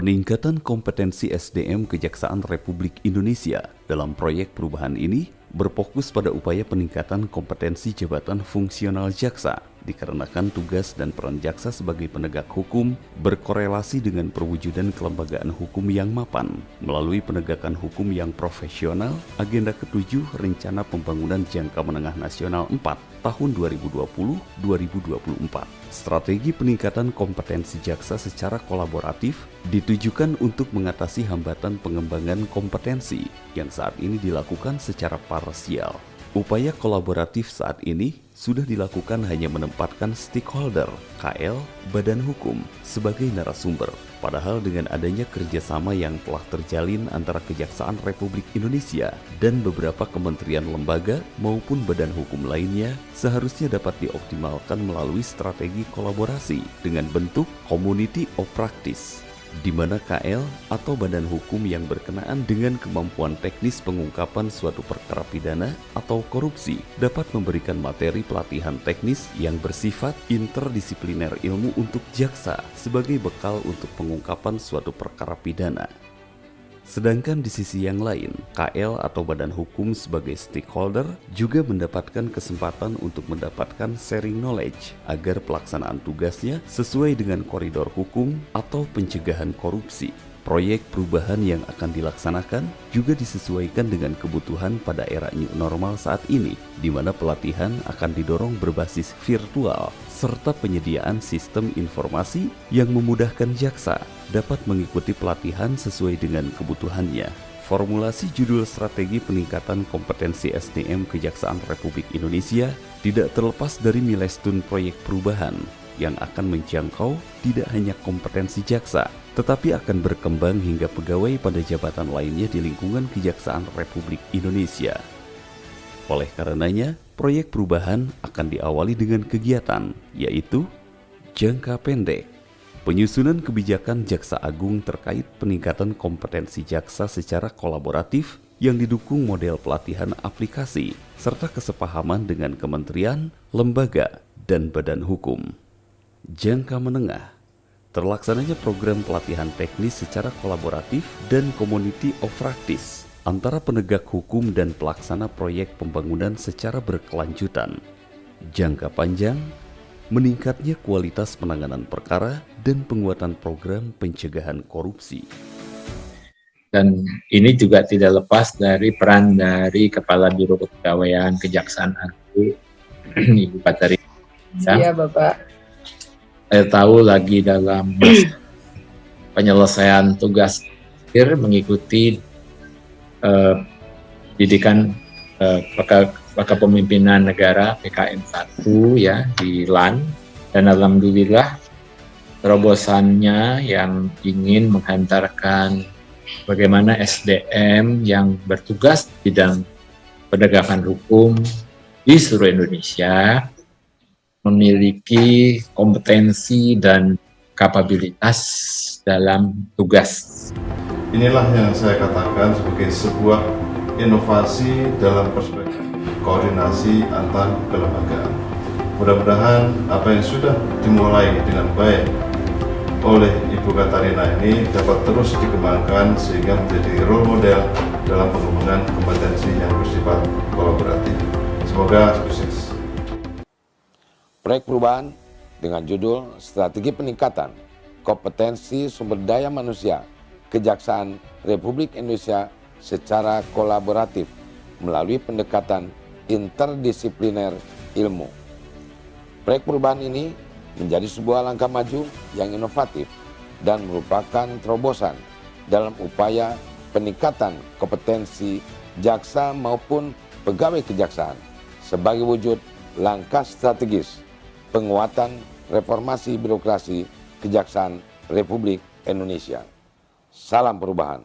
Peningkatan kompetensi SDM Kejaksaan Republik Indonesia dalam proyek perubahan ini berfokus pada upaya peningkatan kompetensi jabatan fungsional jaksa dikarenakan tugas dan peran jaksa sebagai penegak hukum berkorelasi dengan perwujudan kelembagaan hukum yang mapan melalui penegakan hukum yang profesional. Agenda ke-7 Rencana Pembangunan Jangka Menengah Nasional 4 tahun 2020-2024. Strategi peningkatan kompetensi jaksa secara kolaboratif ditujukan untuk mengatasi hambatan pengembangan kompetensi yang saat ini dilakukan secara parsial. Upaya kolaboratif saat ini sudah dilakukan hanya menempatkan stakeholder, KL, badan hukum sebagai narasumber. Padahal dengan adanya kerjasama yang telah terjalin antara Kejaksaan Republik Indonesia dan beberapa kementerian lembaga maupun badan hukum lainnya, seharusnya dapat dioptimalkan melalui strategi kolaborasi dengan bentuk community of practice, di mana KL atau badan hukum yang berkenaan dengan kemampuan teknis pengungkapan suatu perkara pidana atau korupsi dapat memberikan materi pelatihan teknis yang bersifat interdisipliner ilmu untuk jaksa sebagai bekal untuk pengungkapan suatu perkara pidana. Sedangkan di sisi yang lain, KL atau badan hukum sebagai stakeholder juga mendapatkan kesempatan untuk mendapatkan sharing knowledge agar pelaksanaan tugasnya sesuai dengan koridor hukum atau pencegahan korupsi. Proyek perubahan yang akan dilaksanakan juga disesuaikan dengan kebutuhan pada era new normal saat ini, di mana pelatihan akan didorong berbasis virtual, serta penyediaan sistem informasi yang memudahkan jaksa dapat mengikuti pelatihan sesuai dengan kebutuhannya. Formulasi judul Strategi Peningkatan Kompetensi SDM Kejaksaan Republik Indonesia tidak terlepas dari milestone proyek perubahan yang akan menjangkau tidak hanya kompetensi jaksa, tetapi akan berkembang hingga pegawai pada jabatan lainnya di lingkungan Kejaksaan Republik Indonesia. Oleh karenanya, proyek perubahan akan diawali dengan kegiatan, yaitu jangka pendek, penyusunan kebijakan Jaksa Agung terkait peningkatan kompetensi jaksa secara kolaboratif yang didukung model pelatihan aplikasi, serta kesepahaman dengan kementerian, lembaga, dan badan hukum. Jangka menengah, terlaksananya program pelatihan teknis secara kolaboratif dan community of practice antara penegak hukum dan pelaksana proyek pembangunan secara berkelanjutan. Jangka panjang, meningkatnya kualitas penanganan perkara dan penguatan program pencegahan korupsi. Dan ini juga tidak lepas dari peran dari Kepala Biro Kepegawaian Kejaksaan Agung, Ibu Patari. Iya, Bapak. Saya tahu lagi dalam penyelesaian tugas akhir mengikuti didikan Kepemimpinan Negara PKN 1 ya di LAN, dan alhamdulillah terobosannya yang ingin menghantarkan bagaimana SDM yang bertugas di bidang penegakan hukum di seluruh Indonesia memiliki kompetensi dan kapabilitas dalam tugas. Inilah yang saya katakan sebagai sebuah inovasi dalam perspektif koordinasi antar kelembagaan. Mudah-mudahan apa yang sudah dimulai dengan baik oleh Ibu Katarina ini dapat terus dikembangkan sehingga menjadi role model dalam pengembangan kompetensi yang bersifat kolaboratif. Semoga sukses. Proyek perubahan dengan judul Strategi Peningkatan Kompetensi Sumber Daya Manusia Kejaksaan Republik Indonesia secara kolaboratif melalui pendekatan interdisipliner ilmu. Proyek perubahan ini menjadi sebuah langkah maju yang inovatif dan merupakan terobosan dalam upaya peningkatan kompetensi jaksa maupun pegawai kejaksaan sebagai wujud langkah strategis penguatan reformasi birokrasi Kejaksaan Republik Indonesia. Salam perubahan.